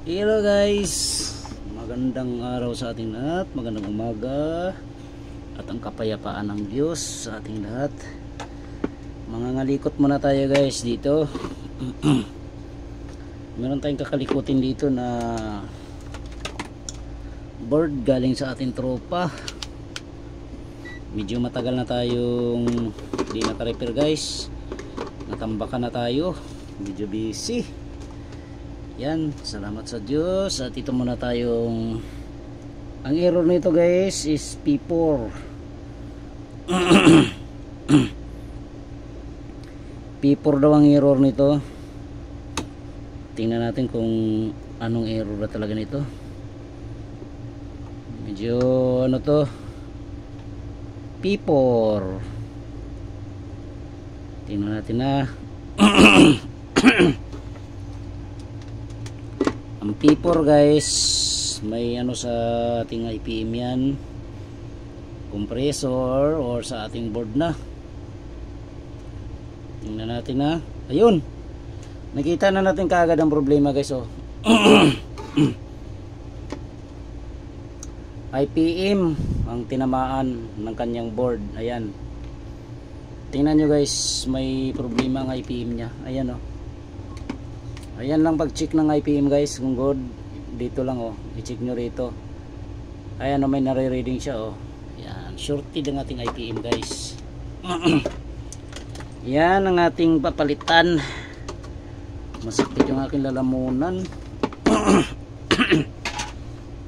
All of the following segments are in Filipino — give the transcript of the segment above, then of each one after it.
Hello guys, magandang araw sa ating lahat, magandang umaga at ang kapayapaan ng Diyos sa ating lahat. Mangangalikot muna tayo guys dito. Meron tayong kakalikutin dito na board galing sa ating tropa. Medyo matagal na tayong di naka-repair guys, natambakan na tayo, medyo busy. Yan, salamat sa Diyos. At ito muna tayong, ang error nito guys is P4. P4 daw ang error nito. Tingnan natin kung anong error na talaga nito. Medyo ano to, P4. Tingnan natin na. Ang P4 guys, may ano sa ating IPM yan, compressor or sa ating board na. Tingnan natin na. Ayun, nakita na natin kaagad ang problema guys. Oh. IPM ang tinamaan ng kanyang board. Ayan, tingnan nyo guys, may problema ang IPM nya. Ayan oh. Ayan lang pag-check ng IPM guys, kung good. Dito lang oh, i-check nyo rito. Ayan oh, may nare-reading siya oh. Ayan, shorted ang ating IPM guys. Yan ang ating papalitan. Masakit yung aking lalamunan.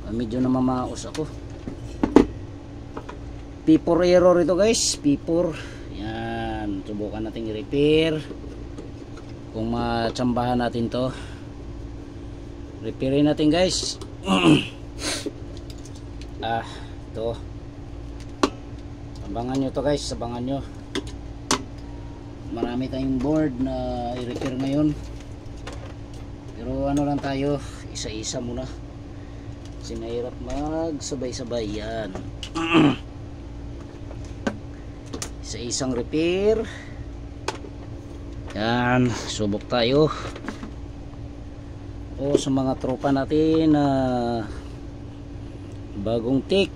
Medyo namamaos ako. P4 error ito guys, P4. Yan, subukan natin i-repair. Kung matsambahan natin to, repairin natin guys. To abangan nyo to guys, abangan nyo. Marami tayong board na i-repair ngayon, pero ano lang tayo, isa-isa muna kasi mahirap magsabay-sabay. Yan. Isa-isang repair. Yan, subok tayo. O sa mga tropa natin na bagong tik,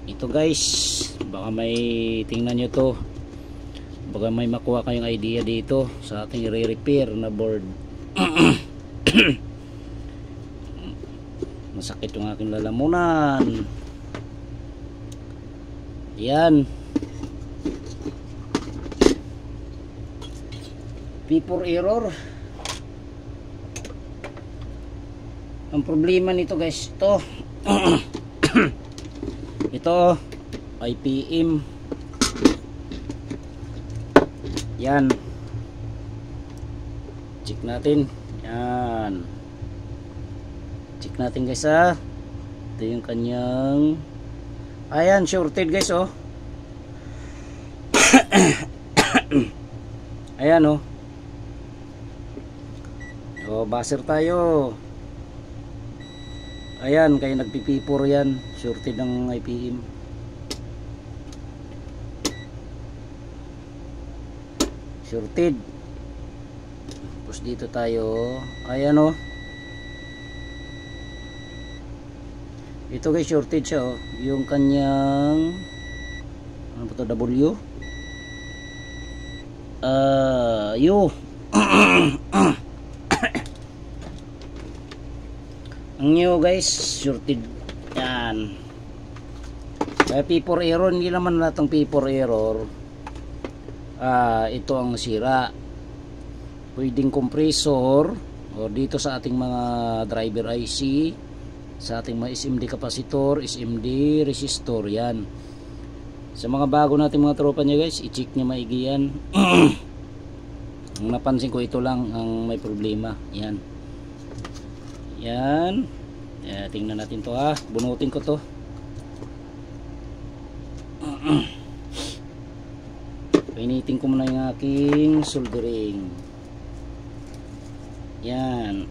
ito guys, baka may tingnan nyo to, baka may makuha kayong idea dito sa ating re-repair na board. Masakit yung aking lalamunan. Yan, P4 error. Ang problema nito guys, ito ito IPM. Yan, check natin. Yan, check natin guys ha. Ito yung kanyang, ayan, shorted guys oh. Ayan oh. O, baser tayo. Ayan, kaya nagpi-P4 yan, shorted ng IPM. Shorted. Tapos dito tayo. Ayan o. Ito guys, shorted siya o. Yung kanyang, ano ba ito, W? U. Ang new guys, shorted. Yan. Kaya P4 error, hindi naman natong P4 error. Ito ang sira. Pwedeng compressor o dito sa ating mga driver IC, sa ating mga SMD capacitor, SMD resistor. Yan. Sa mga bago natin mga tropa nyo guys, i-check nyo maigi yan. Ang napansin ko, ito lang ang may problema. Yan. Yan. Tingnan natin to ha. Bunutin ko to. Painitin ko muna yung aking soldering. Yan.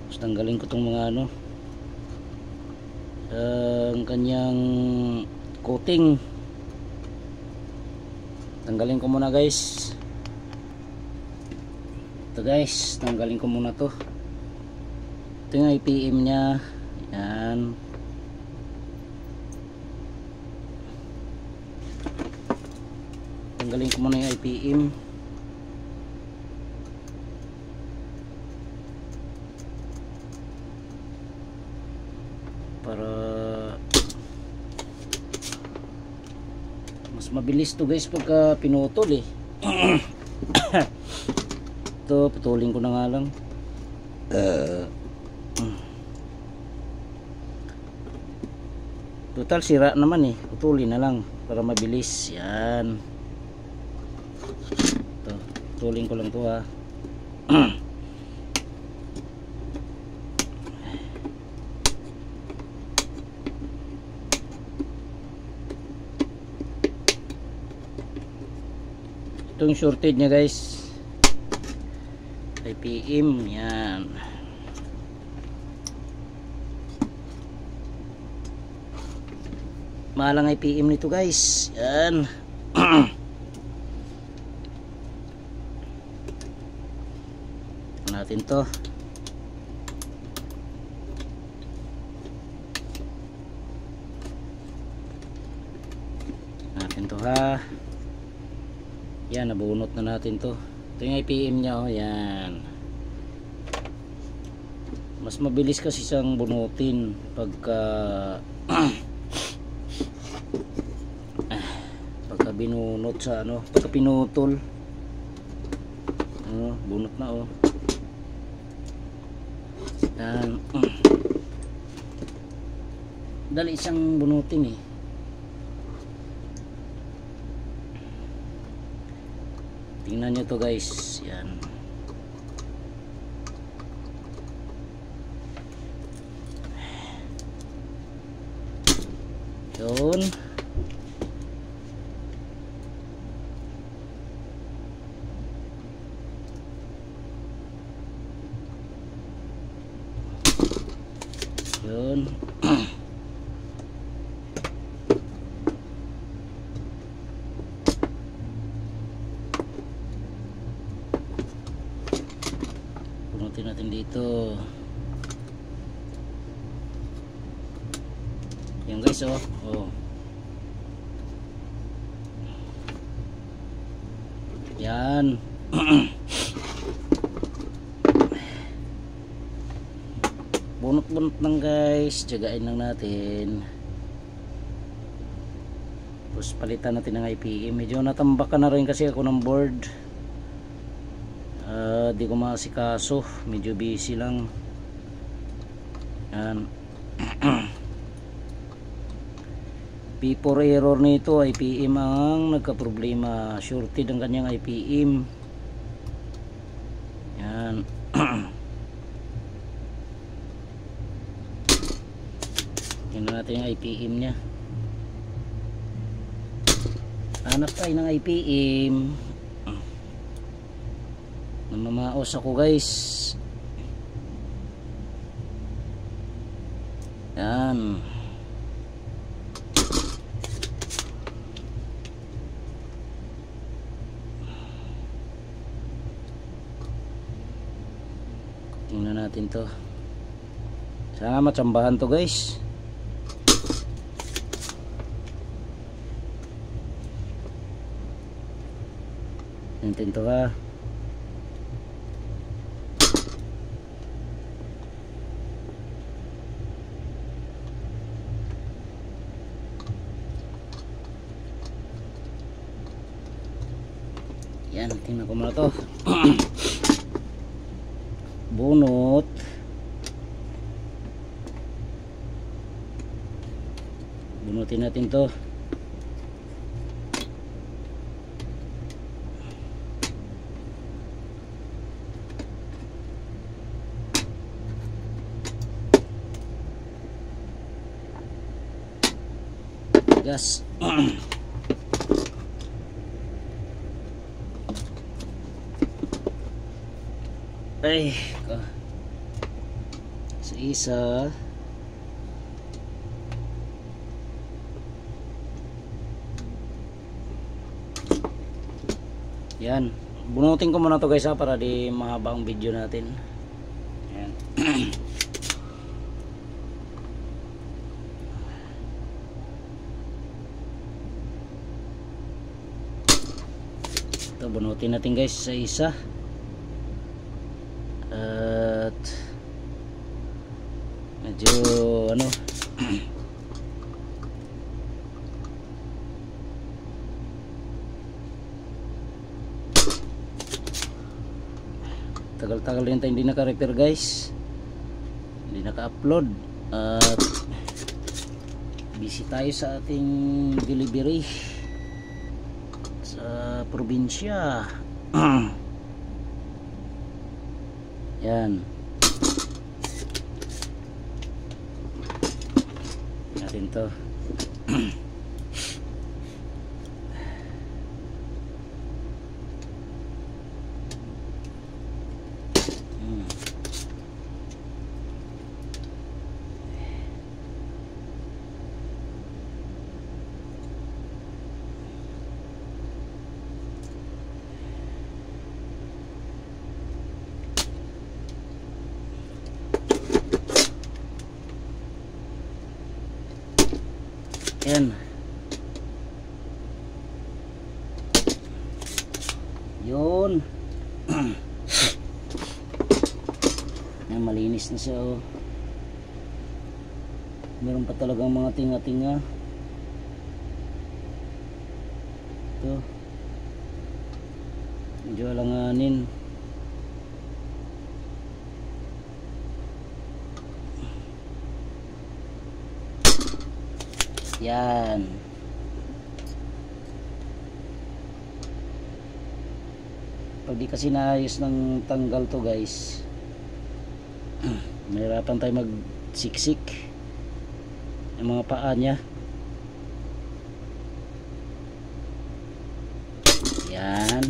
Tapos tanggalin ko tong mga ano, ang kanyang coating. Tanggalin ko muna guys. Ito guys, tanggalin ko muna to. ito yung IPM nya. Yan. Tanggalin ko muna yung IPM. Para mas mabilis to guys pagka pinutol eh. Ito, putulin ko na nga lang. Total sira naman eh, putulin na lang para mabilis. Yan. Ito, putulin ko lang to ha. Ito yung shorted nya guys, IPM. Yan. Malang IPM nito guys. Yan. Natin to. Natin to ha. Yan, nabunot na natin to. Ito yung IPM nya oh. Yan. Mas mabilis kasi siyang bunutin pagka pagka binunot sa ano, pagka pinutol. Ano, bunot na oh. Yan. Dali siyang bunutin eh. Tingnan nyo to guys. Yan. Yun. Yun. Punutin natin dito. Yan guys oh. Oh. Yan. Bunot-bunot lang guys, tiyagain lang natin. Tapos palitan natin ng IPM. Medyo natambakan na rin kasi ako ng board. Di ko masikaso, medyo busy lang. Yan. P4 error nito, IPM ang nagka-problema. Shorted ang kanyang IPM. Yan. Tingnan natin yung IPM nya. Hanap tayo ng IPM. Namamaos ako guys. Yan. Tingnan natin to. Sana matsambahan to guys. Tingnan to ha. Yan, tingnan ko muna to. Bunot. Bunutin natin to. Gas. Ay, sa isa. Yan. Bunutin ko muna to guys ha, para di mahaba ang video natin. Yan. bunutin natin guys sa isa. At medyo ano tagal-tagal rin tayo hindi naka-repair guys, hindi naka-upload at busy tayo sa ating delivery sa probinsya. Yan natin to. Yan. Yun. Yan, malinis na siya oh. Meron pa talagang mga tinga-tinga. Ito. Medyo alanganin. Yan. Pag di kasi naayos ng tanggal to guys, mahirapan tayo magsiksik ng mga paa niya. Yan.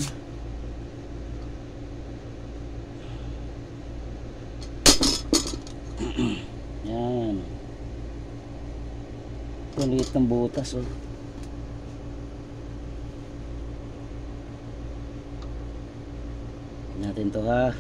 Yan. Ang liit ng butas oh. Natin to ha.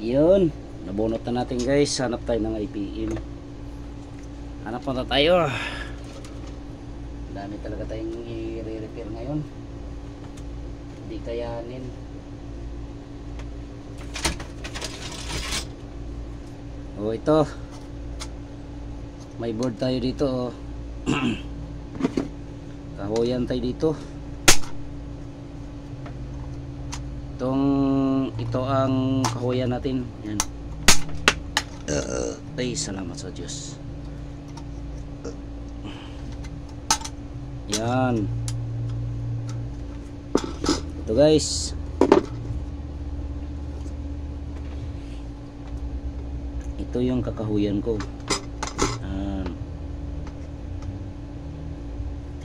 Yun, nabunot na natin guys. Hanap tayo ng IPM. Hanap na tayo. Dami talaga tayong i-repair ngayon. Hindi kayanin. Oh, ito. May board tayo dito oh. Kahoyan tayo dito. Ito ang kahoyan natin. Yan. Ay, salamat sa Diyos. Yan. Ito guys. Ito yung kakahuyan ko. Yan.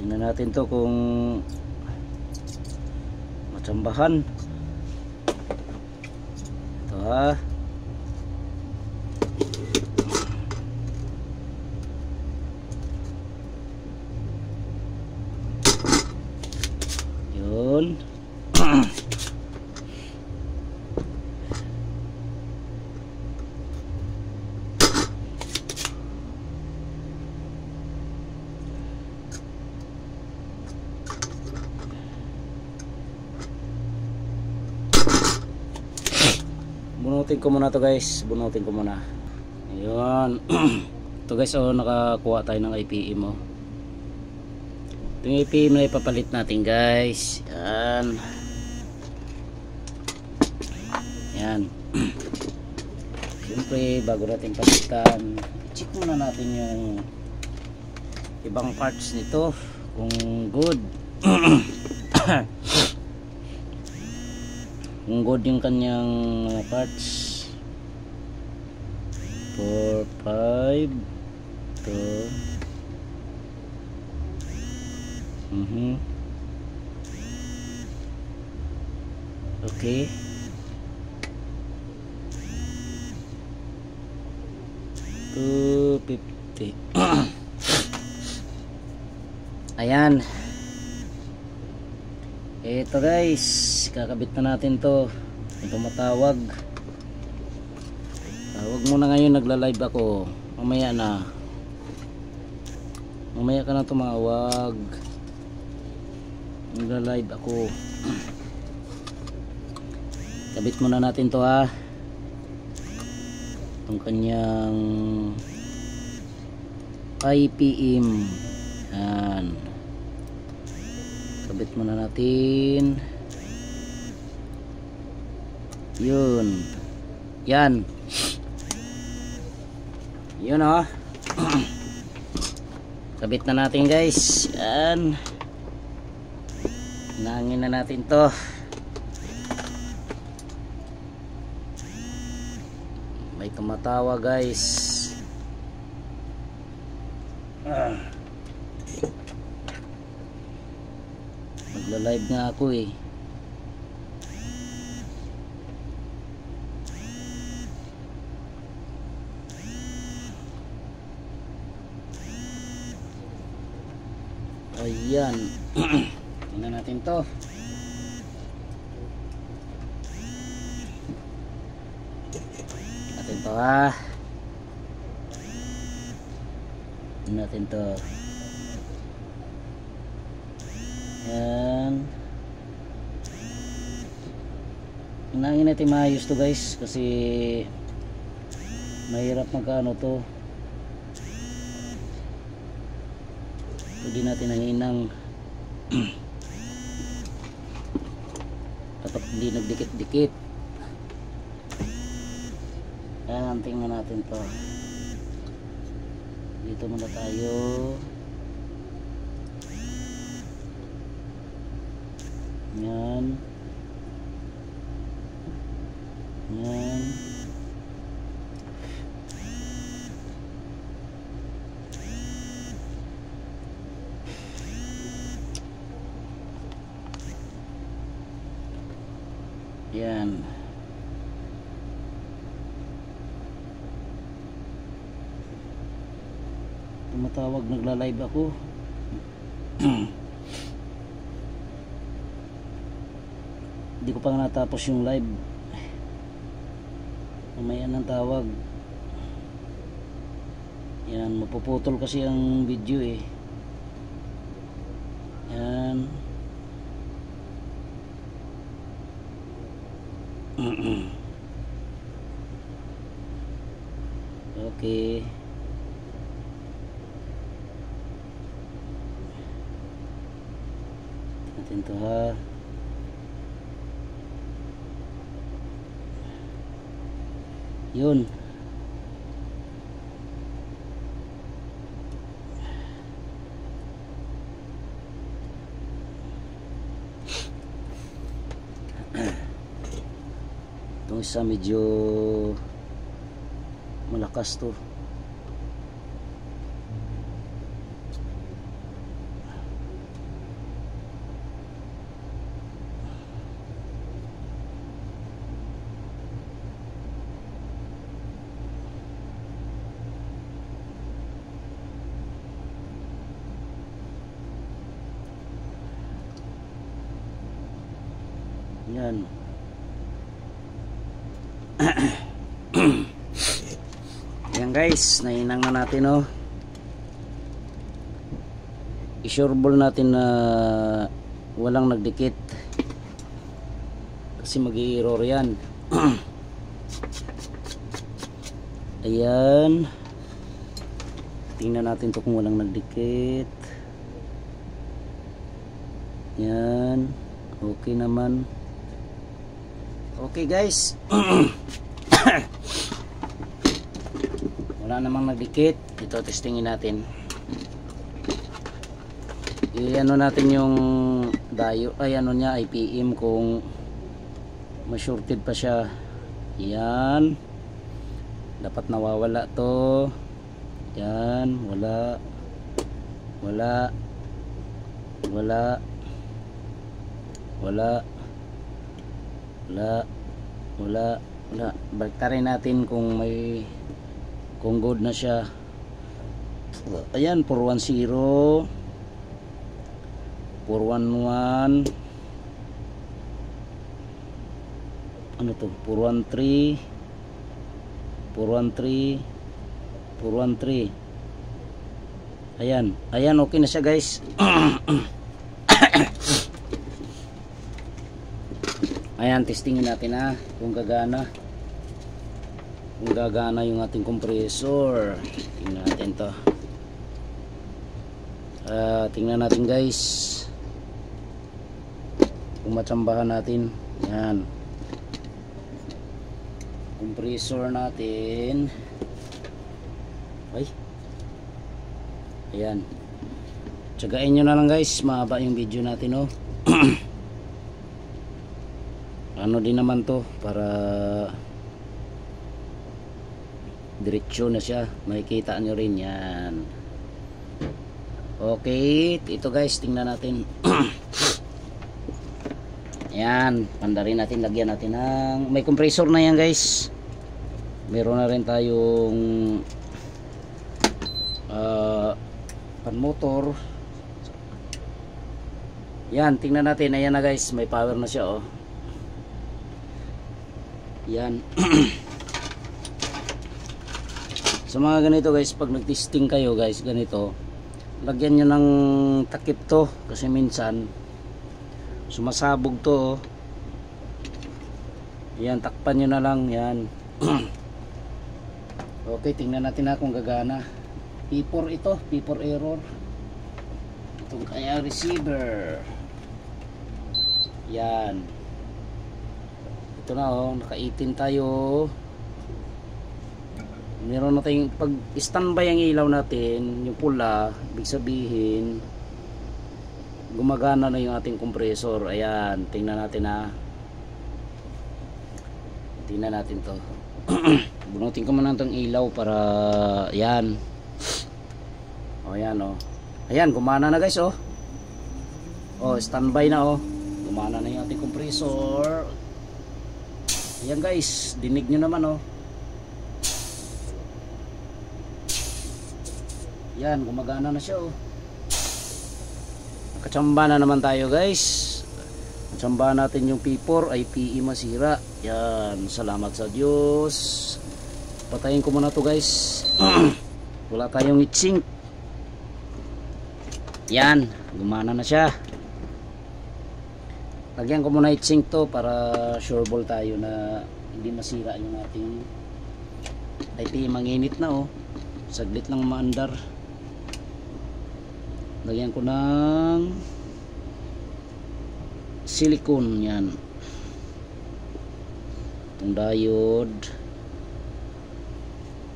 Tingnan natin to kung matsambahan. Yun. Bunutin ko muna to guys. Bunutin ko muna. Ayun. Ito guys oh, nakakuha tayo ng IPM oh. Ito yung IPM na ipapalit natin guys. Yan. Yan. Siyempre bago natin palitan, check muna natin yung ibang parts nito kung good. Kung good yung kanyang parts. 4, 5 to okay. 250. Ayan. Ito guys, kakabit na natin to. Ito matawag. Tawag muna ngayon, nagla-live ako. Mamaya na. Mamaya ka na tumawag. Nagla-live ako. Kabit muna natin to ha. Itong kanyang IPM. Yan. Kabit muna natin. Yun. Yan. Yun oh. Kabit na natin guys. Yan. Nangin na natin to. May tumatawa guys. Magla-live nga ako eh. Ayan. Tingnan natin to. Natin to ha. Natin to. Yan. Hinangin natin maayos to guys kasi mahirap magkano to. Pwede natin nanginang dapat hindi nagdikit-dikit. Yan, tingnan natin to. Dito muna tayo. Yan. Yan. Yan. Tumatawag, nagla-live ako. Hindi ko pa natapos yung live. Mamaya ng tawag. Yan, mapuputol kasi ang video eh. Yan. Okay. Natin to ha. Yun. Itong isa medyo malakas to. Yan. Yan guys, nainang na natin oh. I-sureball natin na walang nagdikit kasi mag-i-error yan. Ayan. Tingnan natin to kung walang nagdikit. Yan. Okay naman. Okay guys. Wala namang nagdikit. Ito testingin natin. I-ano natin yung diode, ay ano niya, IPM kung ma-shorted pa siya. Yan. Dapat nawawala to. Yan, wala. Wala. Wala. Wala. Wala. Wala. Wala. Baliktarin natin kung may, kung good na siya. Ayan, 410, 411, ano to, 413, 413, 413. Ayan, ayan, okay na siya guys. Ayan, testingin natin kung gagana. Kung gagana yung ating compressor. Tingnan natin to. Tingnan natin guys. Kung matsambahan natin. Ayan. Compressor natin. Ay. Ayan. Tsagain nyo na lang guys. Mahaba yung video natin oh. Ano din naman to para diretsyo na siya, makikita nyo rin yan. Okay, ito guys, tingnan natin. Yan, pandarin natin, lagyan natin ng, may compressor na yan guys. Meron na rin tayong pan motor. Yan, tingnan natin. Ayan na guys, may power na siya oh. Yan. Sa mga ganito guys, pag nag-testing kayo guys, ganito, lagyan nyo ng takip to kasi minsan sumasabog to oh. Yan, takpan nyo na lang yan. Okay, tingnan natin kung gagana. P4 ito, P4 error. Itong kaya receiver. Yan. Ito na oh, naka-18 tayo. Meron na tayong, pag standby ang ilaw natin, yung pula, ibig sabihin gumagana na yung ating compressor. Ayan, tingnan natin tingnan natin to. Bunutin ko muna itong ilaw para yan. O yan o. Ayan, gumana na guys o. O, standby na o. Gumana na yung ating compressor. Ayan guys, dinig nyo naman o. Yan, gumagana na siya oh. Nakatsamba na naman tayo guys. Natsamba natin yung P4 ay PE masira. Yan, salamat sa Diyos. Patayin ko muna to guys. Wala tayong heatsink. Yan, gumana na siya. Lagyan ko muna heatsink to para sure ball tayo na hindi masira yung ating ay PE. Manginit na oh. Saglit lang maandar. Lagyan ko ng silicone yan. Itong diode.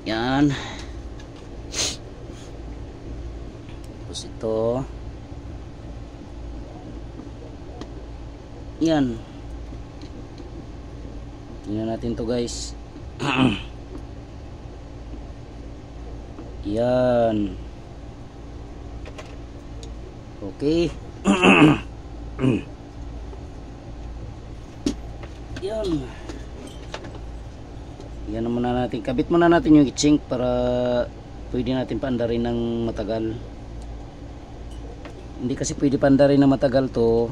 Yan. Tapos ito. Yan. Tingnan natin to guys. Yan. Okay. Yan. Yan naman na natin. Kabit muna natin yung heatsink para pwede natin paandarin ng matagal. Hindi kasi pwede paandarin ng matagal to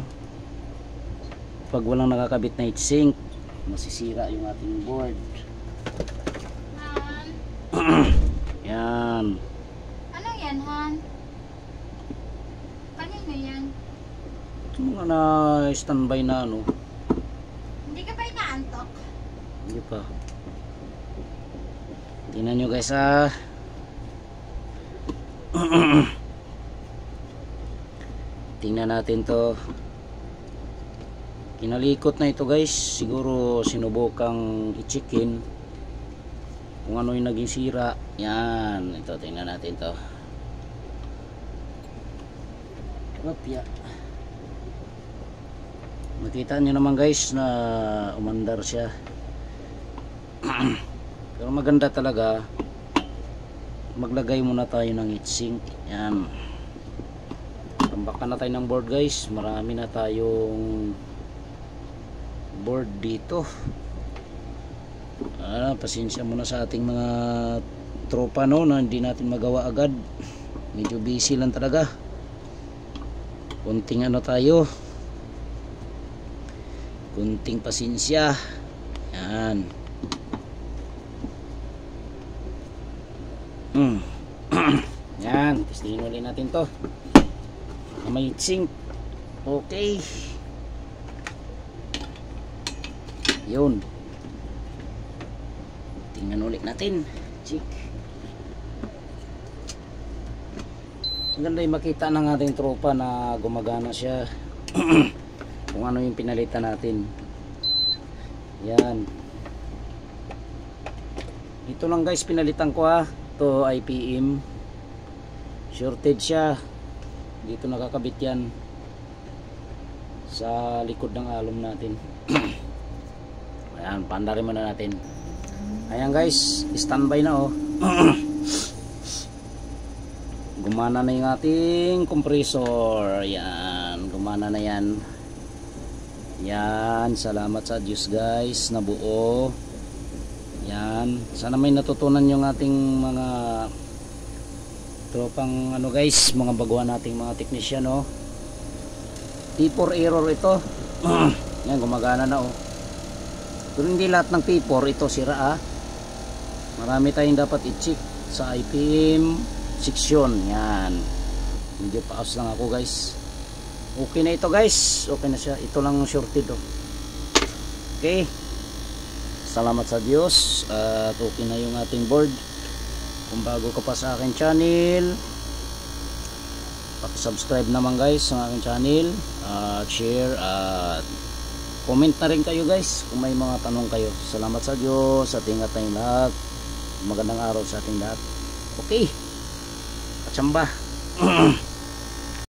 pag walang nakakabit na heatsink. Masisira yung ating board. Yan. Ano yan, Han? Kanino yan? Mga na standby na ano. Hindi ka ba inaantok? Hindi pa. Tingnan nyo guys Tingnan natin to. Kinalikot na ito guys. Siguro sinubukang i-checkin kung ano yung naging sira. Yan. Ito, tingnan natin to. Opya. Makita nyo naman guys na umandar siya. Pero maganda talaga maglagay muna tayo ng heatsink. Yan. Tambakan na tayo ng board guys. Marami na tayong board dito. Pasensya muna sa ating mga tropa no na hindi natin magawa agad. medyo busy lang talaga. Kunting ano tayo, kunting pasensya. Yan. Yan, testingin ulit natin to na may sink. Okay, yun, tingnan ulit natin. Check. Ang ganda yung makita ng ating tropa na gumagana siya. Kung ano yung pinalitan natin. Yan, ito lang guys pinalitan ko ha. Ito IPM, shorted siya. Dito nakakabit yan sa likod ng alum natin. Ayan, pandarin muna natin. Ayan guys, standby na oh. Gumana na yung ating compressor. Yan, gumana na yan. Yan, salamat sa Diyos guys, nabuo. Yan, sana may natutunan yung ating mga tropang ano guys, mga baguhan nating mga technician oh. T4 error ito. Yan, gumagana na oh. Pero hindi lahat ng T4 ito sira ah. Marami tayong dapat i-check sa IPM section. Yan, medyo paus lang ako guys. Okay na ito guys, okay na siya. Ito lang shorted oh. Okay, salamat sa Diyos at okay na yung ating board. Kung bago ka pa sa aking channel, paki-subscribe naman guys sa aking channel, share at comment na rin kayo guys kung may mga tanong kayo. Salamat sa Diyos at ingat tayong lahat. Magandang araw sa ating lahat. Okay, katsamba.